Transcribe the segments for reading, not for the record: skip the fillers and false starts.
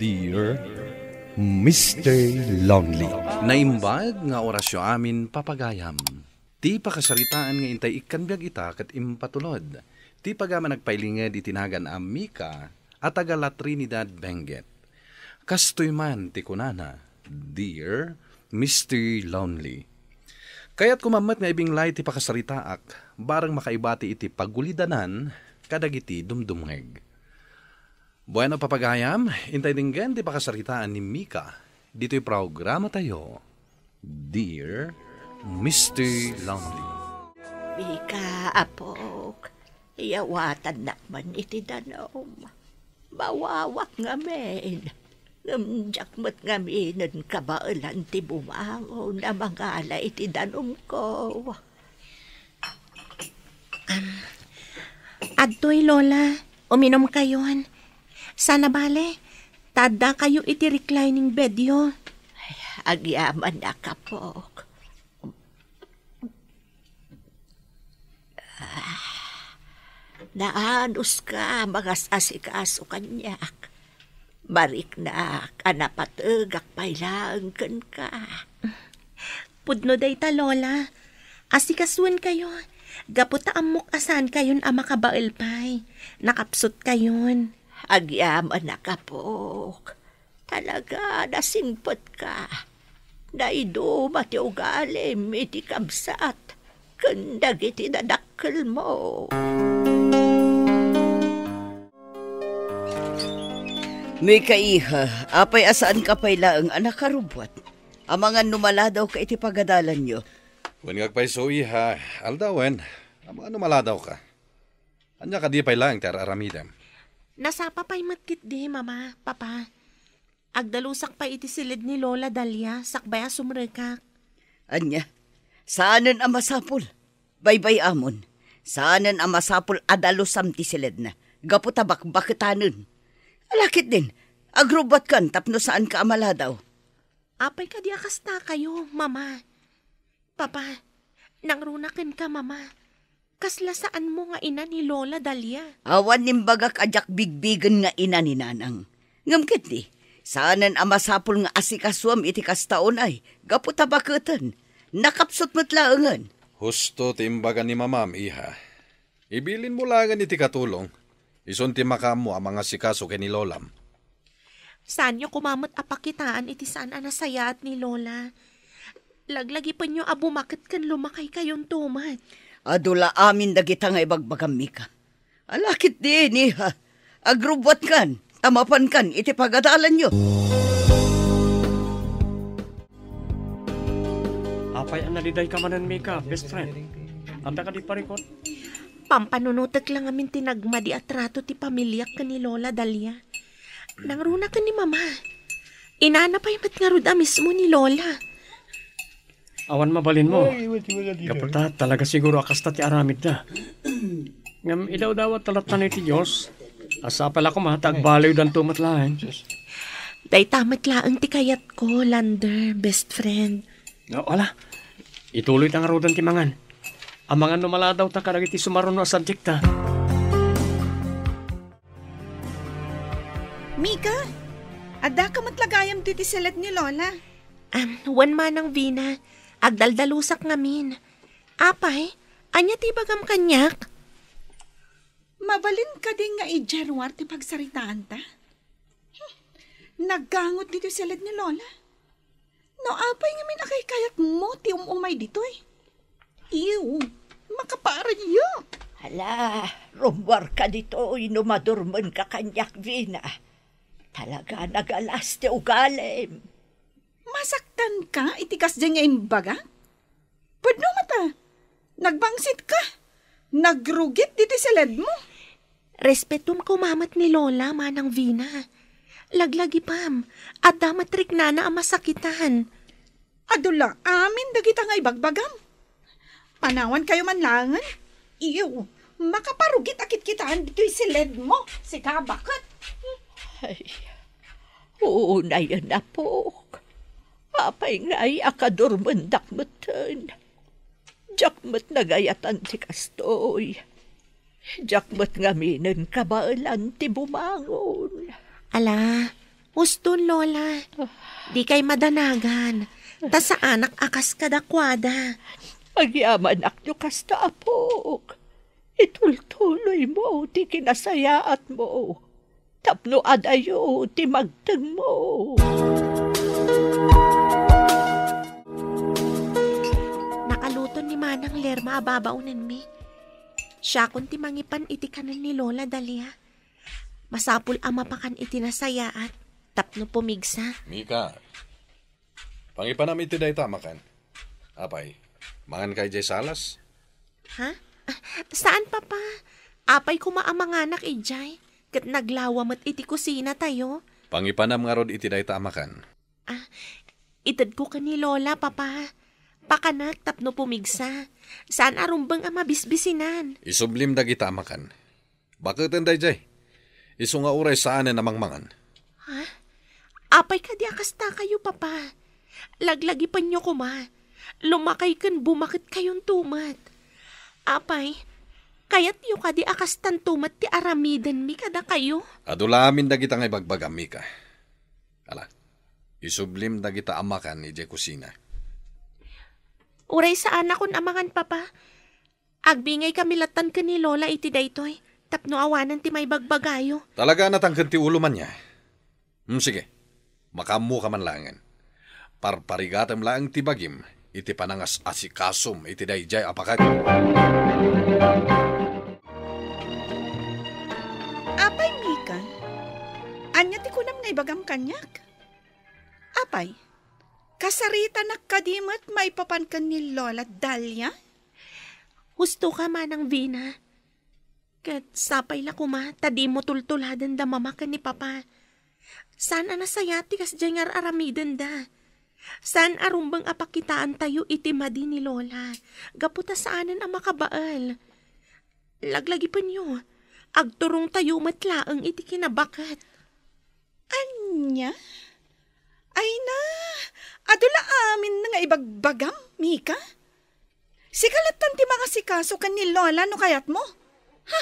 Dear Mr. Lonely. Naimbag nga orasyo amin papagayam. Ti pakasaritaan nga intay ikanbyag ita kat impatulod. Ti pagama nagpailinged itinagan a Mika at agala Trinidad Benguet. Kastoy man ti kunana, Dear Mr. Lonely. Kaya't kumamat nga ibinglay ti pakasaritaak, barang makaibati iti pagulidanan, kadagiti dumdumheg. Bueno papagayam, intay dinggan ti pakasaritaan ni Mika. Dito'y programa tayo, Dear Mr. Lonely. Mika, apok, iyawatan nakman iti danom. Bawawak nga men. Ngamjakmat nga minin kabailan ti bumangon na mangala iti danom ko. Adtoy, Lola, uminom kayon. Sana bale, tada kayo iti reclining bed yo. Agyaman na kapok. Naanos ka, mga asikaso kanyak. Barik na, kanapatagak pailang ka. Pudno day ta, Lola. Asikasuan kayo. Gaputa amok asan kayon ang makabail pay. Nakapsot kayon. Agyaman na kapok. Talaga, nasingpot ka. Naido mati ugalim, iti kamsat. Kandag iti nadakkel mo. Mika iha, apay asaan ka payla ang anak karubot? Amangan numala daw ka iti pagadalan nyo. When ngagpay so iha, aldawen, ang mga numaladaw ka. Anya ka di pay lang ter aramidem. Nasapa pa'y matkit di, mama, papa. Agdalusak pa iti silid ni Lola Dalia, sakbaya sumrekak. Anya, saanan ang masapul? Baybay amon. Saanan ang masapul adalusam ti silid na. Gaputabak bakitanun. Alakit din, agrubat kan tapno saan ka amala daw. Apay ka di akasta kayo, mama. Papa, nangrunakin ka, mama. Kasla saan mo nga ina ni Lola Dalia? Awan nimbagak ajak bigbigan nga ina ni nanang. Ngamkit di, saanan ang masapul nga asikaswam iti kastaon ay, gaputabakatan. Nakapsot matlaangan. Husto timbagan ni mamam, iha. Ibilin mo langan iti katulong. Ison ti makamo ang mga sikaso kay ni Lolam. Saan nyo kumamot apakitaan iti saan anasayat ni Lola? Laglagi pa nyo abumakit kan lumakay kayong tumat. Adula amin dagita nga ibagbagam Mika. Alakit di niha. Agrubwat kan, tamapan kan, iti pagadalan nyo. Apay ang naliday ka manan, Mika, best friend. Anda ka di parikot? Pampanunutek lang amin tinagma di atrato ti pamilyak ka ni Lola Dalia. Nangruna ka ni mama. Inana pa yung matngarud mismo ni Lola. Awan mabalin mo. Kaputa, talaga siguro akasta ti aramid na. Ngam ilaw dawat talatan iti Diyos. Asa pala ko mahatag baliw dan tumatlahan. Day tamat laang ti kayat ko, Lander, best friend. No, wala. Ituloy tang arudan ti mangan. Ang mga numala daw ta karag iti sumaron no subjekta. Mika, ada ka matlagayam diti silat ni Lola. Wan manang Vina, agdaldalusak ngamin. Apay, anya ti bagam kanyak? Mabalin ka din nga i-Januar ti pagsaritaan ta. Naggangot dito silat ni Lola. No, apay nga minakay kayat mo ti umay ditoy. Ew, makaparan niyo. Hala, rumbar ka dito, inumadurman ka kanyak, Vina. Talaga nagalas ti ugalim. Masaktan ka, itikas dyan nga imbaga? Pwede mata, nagbangsit ka. Nagrugit dito sa led mo. Respetum kumamat ni Lola, manang Vina. Laglagi pam, at damatrik na ang masakitan. Adula, amin dagita nga ibagbagam. Panawan kayo manlangan. Iyo, makaparugit akit kitaan dito'y silid mo. Sika, bakit? Ay, oo na yan na po. Apay nga'y akadurmandak matan. Jakmat nagayatan ti kastoy. Jakmat ngaminan kabaalan ti bumangon. Ala, Huston, Lola. Di kay madanagan. Ta sa anak akas kadakwada. Agyaman akyo kasta apok. Itultuloy mo, ti kinasayaat mo. Tapno adayo, ti magtag mo. Nakaluton ni Manang Lerma ababaunan mi. Siya kun ti mangipan iti kanan ni Lola Dalia. Masapul ama pakan iti nasayaat. Tapno pumigsa. Mika, pangipanam iti day tamakan. Apay, mangan kay jay salas? Ha? Saan, Papa? Apay kumaamanganak ijay. Kat naglawamat iti kusina tayo. Pangipanam nga rod iti day tamakan. Itad ko ka ni Lola, Papa. Pakanak tapno pumigsa. Saan arumbang ama bisbisinan? Isublim dagi tamakan. Bakit ang day jay? Isu nga uray saan na namangmangan. Ha? Apay ka di akasta kayo, Papa. Laglagi pa nyo kuma. Lumakay kan bumakit kayong tumat. Apay, kayat yu ka di akastan tumat ti aramidan mi kada kayo. Adulamin dagita nga ibagbagam, Mika. Ala, isublim dagita amakan ni jay kusina. Uray sa anak kun amangan, Papa. Agbingay kami latan ka ni Lola iti daytoy. Tapno awanan ti may bagbagayo. Talaga natangkan ti ulo man niya. Sige, makamu ka man langan. Parparigatam lang ti bagim, iti panangas asikasom, iti dayjay apakat. Apay, Mika. Anya ti kunam nga ibagam kanyak. Apay, kasarita nakadimat maipapan ka ni Lola Dalia? Husto ka manang Vina. Kat sapay la kuma, tadi mo tultuladan da mama ka ni Papa. Saan anasayati kas dyan aramidan da? Saan arumbang apakitaan tayo iti madi ni Lola? Gaputa saanan ang makabaal. Laglagi pa nyo, agturong tayo matlaang iti kinabakat. Anya? Ay na, adula amin na nga ibagbagam, Mika. Sikalatan ti mga sikaso kan ni Lola no kayat mo. Ha?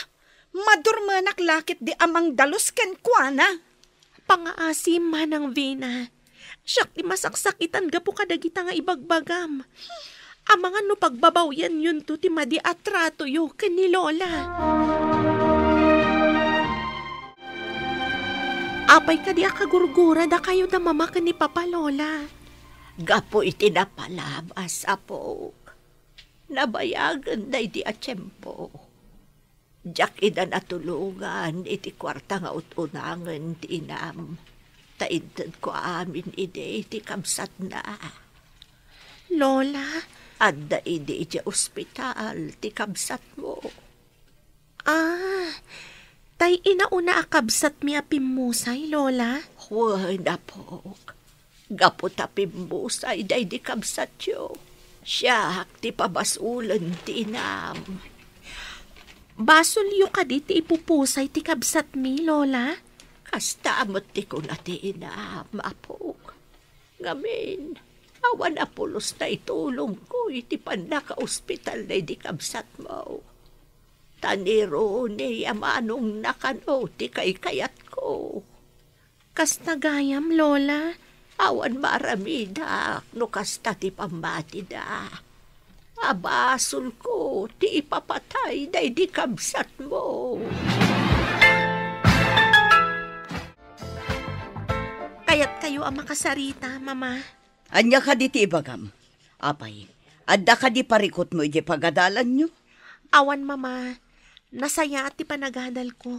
Madurmanak lakit di amang dalus ken kuana. Pangaasim manang Vina. Siyak ti masaksakitan gapo kadagita nga ibagbagam. Amangan no pagbabawyan yun to ti madi atrato yo ken ni Lola. Apay ka di akagurgura da kayo da mama ken ni Papa, Lola. Gapo iti napalabas, apok. Nabayagan da iti atsyempo. Diyak ida natulungan iti kwarta nga utunangan ti inam. Taintad ko amin ide iti kamsat na. Lola? Adda ide iti ospital ti kamsat mo. Tay inauna akabsat mi apimusay, Lola? Huwag na po. Gapo tapimusay day di kamsat yo. Siyak ti pabasulan ti inam. Basol yu ka di ti ipupusay ti kabsat mi, Lola? Kasta amot ti ko na ti inam, apok. Ngamin, awan apulos na itulong ko iti panaka-ospital na di kabsat mo. Taniro ni amanong nakano ti kayat ko. Kasta gayam, Lola? Awan maramida no kasta ti pambati da. Abasol ko, ti ipapatay na di kabsat mo. Kaya't kayo ang makasarita, Mama. Anya ka di ti ibagam. Apay, adda ka di parikot mo iti pagadalan nyo? Awan, Mama. Nasaya at ti panagadal ko.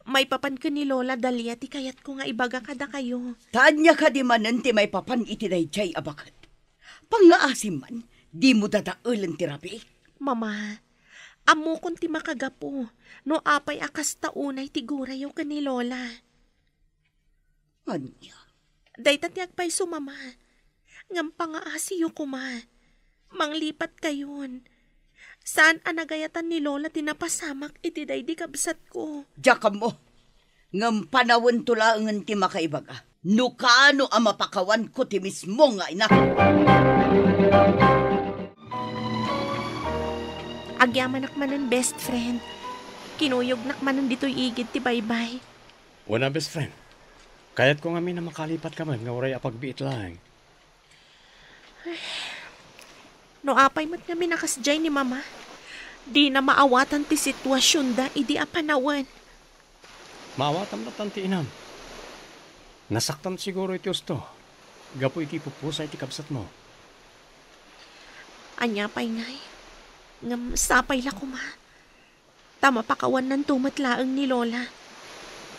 May papan ko ni Lola Dalia ti kayat ko nga ibaga kada kayo. Tanya ka di manan ti may papan iti dayjay abakat. Pangaasim man, di mo dadaulan ti rabi. Mama, amo kon ti makagapo, no apay akas taunay ti gurayaw ka ni Lola. Anya? Dayta ti agpay sumama, ngam pangaasiyo kuma, manglipat kayon. Saan anagayatan ni Lola tinapasamak iti day di kabsat ko? Diyakam mo, ngam panawon tulaangan ti makaibaga. Nukano ang mapakawan ko ti mismo nga ina. Agyaman nakmanan best friend. Kinuyog nakmanan dito'y igid ti baybay. Wala best friend. Kaya't ko kami na makalipat ka man, nga oray apagbiit lang. No apay mo't kami nakasjay ni mama. Di na maawatan ti sitwasyon da, idi apanawan. Maawatan na tanti inam. Nasaktan siguro iti usto. Gapo iti pupusa iti kabsat mo. Anya pa'y ngay. Ngam sapay la kuma. Tama pakawan ng tumatlaang ni Lola.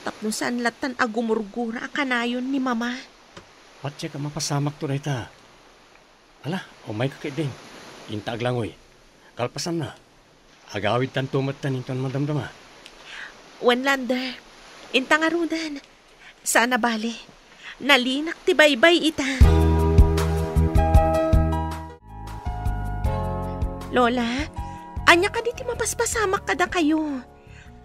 Tapno saan latan agumurgura akanayon ni mama. Patya ka mapasamak to na ita. Ala, umay ka din. Intag langoy. Kalpasan na. Agawid tan tumatan inton madamdama. Wanlander, intang arudan. Sana bali. Nalinak ti baybay ita. Lola, anya ka di ti mapaspasamak kada kayo.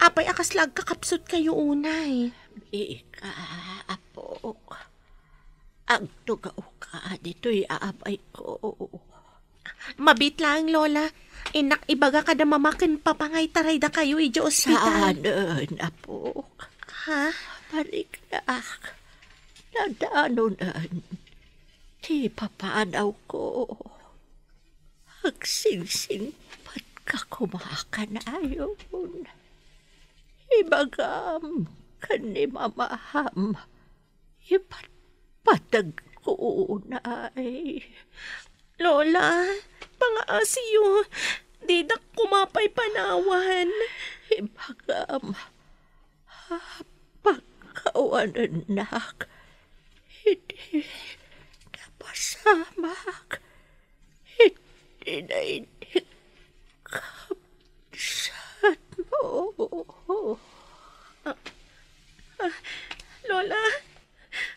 Apay akaslag kakapsot kayo unay. Ika, apo. Ang tugaw ka, dito'y aabay ko. Mabit lang, Lola. Inak ibaga kada mamakin papangay taray da kayo ijo ospital. Saanan, apo. Ha? Balik na. Nadaanunan. Di papanaw ko. Agsingsing pat ka kumakanayon. Ibagam kan ni mamaham. Ipat patag ko unay. Lola, pangaasiyo. Di na kumapay panawan. Ibagam. Pagkawanan nak. Hindi napasamak. Hindi na hindi kapsat mo. Lola!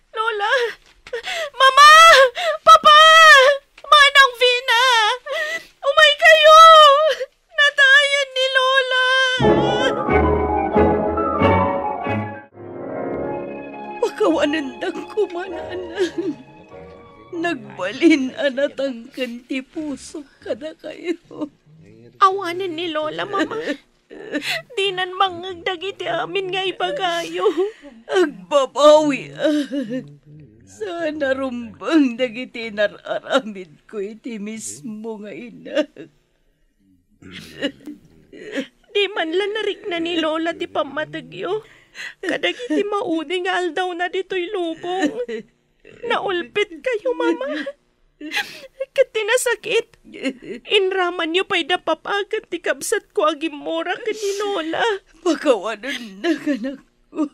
Lola! Mama! Papa! Manang Vina! Umay kayo! Natayan ni Lola! Pakawanan dang kumananan. Nagbalin anatang kanti puso kada kayo. Awanan ni Lola, Mama. Di nan mangagdagiti amin nga ibagayo. Agbabawi. Sana rumbang dagiti nararamid ko iti mismo nga ina. Di man lang narik na ni Lola ti pamatagyo. Kadagiti maudi nga aldaw na dito'y lubong. Naulpit kayo, Mama. Kat tinasakit. Inraman niyo pa'y napapagat ti kabsat ko agimora ka ni Lola. Pakawanan na kanak ko.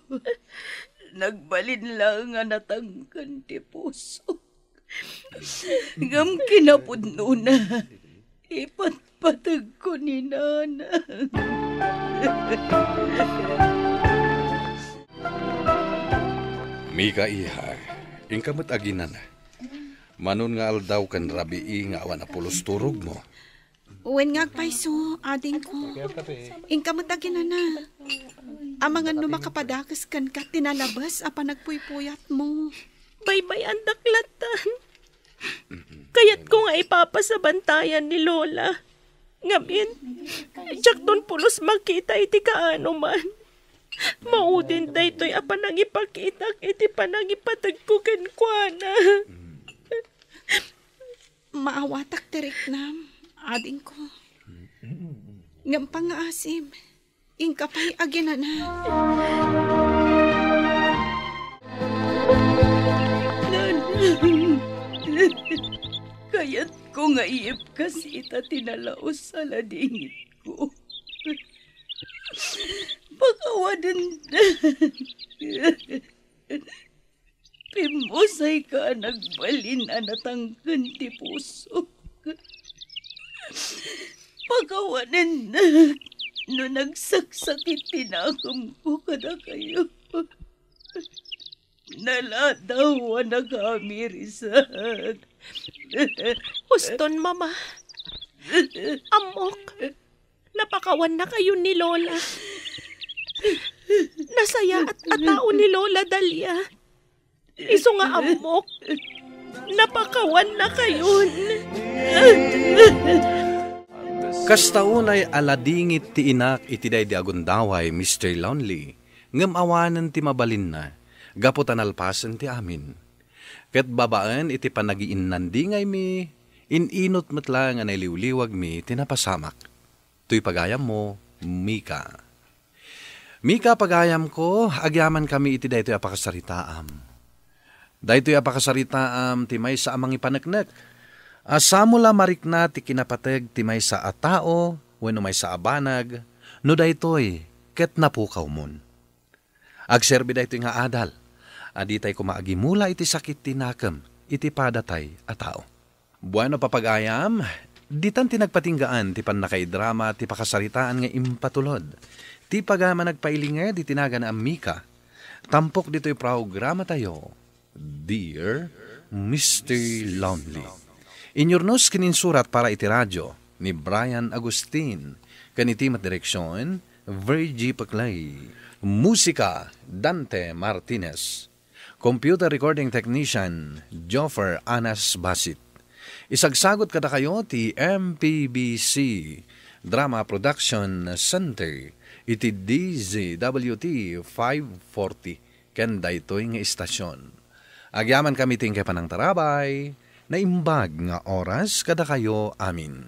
Nagbalin lang nga natangkan ti puso. Ngam kinapudno na. Ipatpatag ko ni Nana. Mika iha, ingkamot aginan. Manon nga aldaw kan rabii nga awan apulos turog mo. Uwen nga paiso, ading ko. Ingkamutagin na. Amangan no makapadakas kan ka tinalabas apa nagpuypuyat mo. Baybay ang daklatan. Kaya't ko nga ipapasabantayan ni Lola. Ngamin, tiyak doon pulos makita iti kaano man. Maudin da ito'y apa nang ipakita iti panangipatagkugan kwa na. Maawatak tirik nam, ading ko. Ngam pangaasim, ingkapay agina na. Kaya't ko nga iip kasi ita tinalaos sa ladingit ko. Pakawanan na. Pimusay ka nagbalin anatangkan ti puso. Pakawanan na. No nagsaksakit tinakam ko kada kayo. Naladaw na kami risan. Huston, Mama. Amok. Napakawan na kayo ni Lola. Nasaya at atao ni Lola Dalia. Iso nga amok. Napakawan na kayon. Kastaunay aladingit ti inak iti day di agundaway, Mr. Lonely. Ngam awanan ti mabalin na. gaputan alpasen ti amin. Ket babaan iti panagiinnandi ngay mi, ininot metla nga nailiwliwag mi tinapasamak. Tuy pagayam mo, Mika. Mika pagayam ko, agyaman kami iti daytoy apakasaritaam. Daytoy apakasaritaam ti may sa amang ipaneknek. Asamula marikna ti kinapateg ti may sa atao, wenno may sa abanag, no daytoy ket napukaw mon. Agserbi daytoy nga adal, aditay kumaagimula iti sakit tinakam, iti padatay a tao. Bueno papagayam, ditan tinagpatinggaan ti panakaidrama ti pakasaritaan nga impatulod. Ti pagama nagpailinga di tinagan ang Mika. Tampok dito'y programa tayo, Dear Mr. Lonely. Inyornos kininsurat para iti radyo ni Brian Agustin, kanitimat direksyon, Virgie Paclay. Musika, Dante Martinez. Computer recording technician, Joffer Anas Basit. Isagsagot kada kayo ti MPBC Drama Production Center, iti DZWT 540, ken daytoy nga istasyon. Agyaman kami tingke panang tarabay, na imbag nga oras kada kayo amin.